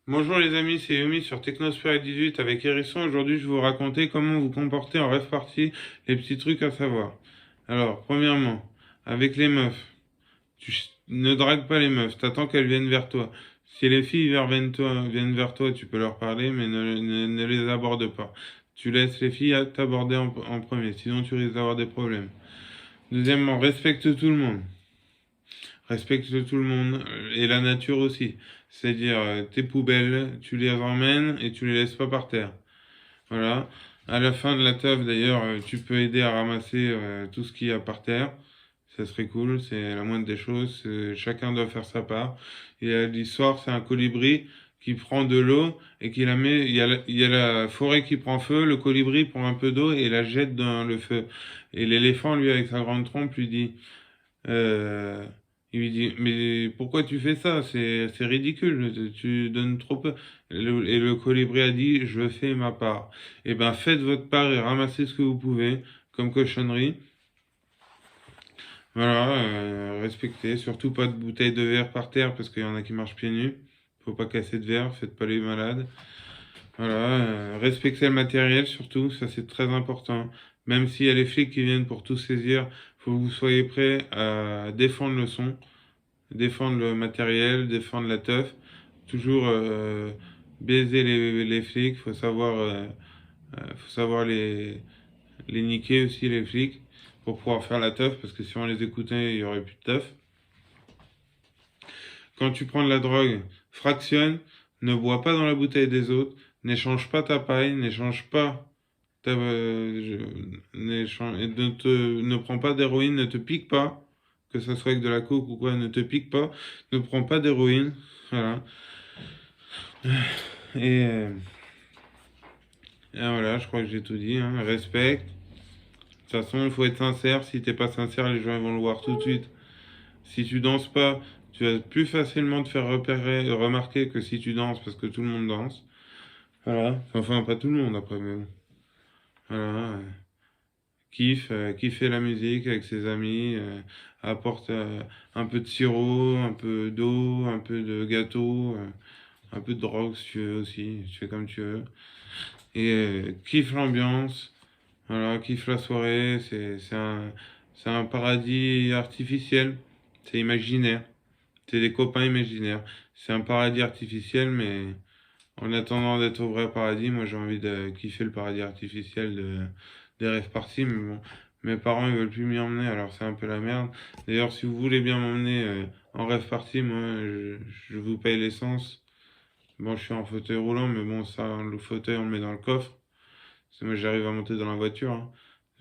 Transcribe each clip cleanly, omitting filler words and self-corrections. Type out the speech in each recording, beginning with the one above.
Bonjour les amis, c'est Yumi sur Technosphere 18 avec Hérisson. Aujourd'hui, je vais vous raconter comment vous comporter en rêve party, les petits trucs à savoir. Alors, premièrement, avec les meufs, ne drague pas les meufs, t'attends qu'elles viennent vers toi. Si les filles viennent vers toi, tu peux leur parler, mais ne les aborde pas. Tu laisses les filles t'aborder en premier, sinon tu risques d'avoir des problèmes. Deuxièmement, respecte tout le monde. Respecte tout le monde et la nature aussi. C'est-à-dire, tes poubelles, tu les emmènes et tu les laisses pas par terre. Voilà. À la fin de la teuf, d'ailleurs, tu peux aider à ramasser tout ce qu'il y a par terre. Ça serait cool, c'est la moindre des choses. Chacun doit faire sa part. Et l'histoire, c'est un colibri qui prend de l'eau et qui la met. Il y a la forêt qui prend feu, le colibri prend un peu d'eau et la jette dans le feu. Et l'éléphant, lui, avec sa grande trompe, lui dit. Euh, il lui dit, mais pourquoi tu fais ça? C'est ridicule, tu donnes trop peu. Et le colibri a dit, je fais ma part. Eh ben, faites votre part et ramassez ce que vous pouvez, comme cochonnerie. Voilà, respectez. Surtout pas de bouteilles de verre par terre, parce qu'il y en a qui marchent pieds nus. Faut pas casser de verre, faites pas les malades. Voilà, respectez le matériel surtout, ça c'est très important. Même s'il y a les flics qui viennent pour tout saisir, faut que vous soyez prêts à défendre le son, défendre le matériel, défendre la teuf. Toujours baiser les flics, faut savoir les niquer aussi les flics pour pouvoir faire la teuf, parce que si on les écoutait, il y aurait plus de teuf. Quand tu prends de la drogue, fractionne, ne bois pas dans la bouteille des autres, n'échange pas ta paille, n'échange pas et ne prends pas d'héroïne, ne te pique pas, que ce soit avec de la coke ou quoi, ne te pique pas, ne prends pas d'héroïne, voilà. Et, euh, et voilà, je crois que j'ai tout dit, hein. Respecte. De toute façon, il faut être sincère. Si t'es pas sincère, les gens ils vont le voir tout de suite. Si tu danses pas, tu vas plus facilement te faire repérer, remarquer que si tu danses, parce que tout le monde danse. Voilà. Enfin, pas tout le monde après, mais bon. Voilà. Kiffer la musique avec ses amis, apporte un peu de sirop, un peu d'eau, un peu de gâteau, un peu de drogue si tu veux aussi, tu fais comme tu veux. Et kiffe l'ambiance, voilà, kiffe la soirée, c'est un paradis artificiel, c'est imaginaire, c'est des copains imaginaires. C'est un paradis artificiel, mais en attendant d'être au vrai paradis, moi j'ai envie de kiffer le paradis artificiel des rêves partis, mais bon, mes parents ils veulent plus m'y emmener, alors c'est un peu la merde. D'ailleurs, si vous voulez bien m'emmener en rêve parti, moi je vous paye l'essence. Bon, je suis en fauteuil roulant, mais bon, ça, le fauteuil on le met dans le coffre. Parce que moi j'arrive à monter dans la voiture, hein.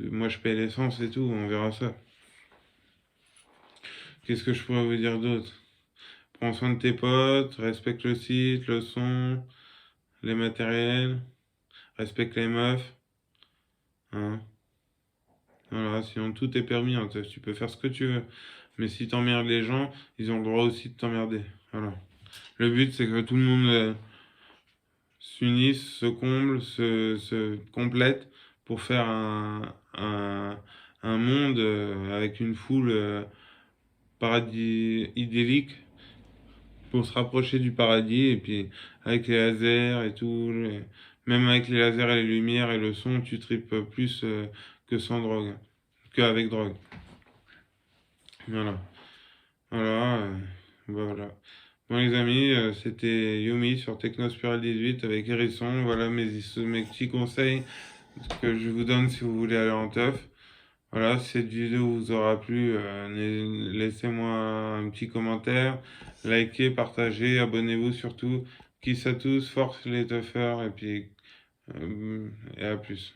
Moi je paye l'essence et tout, on verra ça. Qu'est-ce que je pourrais vous dire d'autre? Prends soin de tes potes, respecte le site, le son, les matériels, respecte les meufs, hein. Voilà, sinon tout est permis, hein. Tu peux faire ce que tu veux. Mais si t'emmerdes les gens, ils ont le droit aussi de t'emmerder. Voilà. Le but, c'est que tout le monde s'unisse, se comble, se complète pour faire un monde avec une foule paradis idyllique pour se rapprocher du paradis. Et puis avec les lasers et tout, même avec les lasers et les lumières et le son, tu tripes plus que sans drogue, qu'avec drogue. Voilà. Voilà. Voilà. Bon les amis, c'était Yumi sur Technospiral 18 avec Hérisson. Voilà mes petits conseils que je vous donne si vous voulez aller en teuf. Voilà, si cette vidéo vous aura plu, laissez-moi un petit commentaire, likez, partagez, abonnez-vous surtout. Kiss à tous, force les teufeurs et puis et à plus.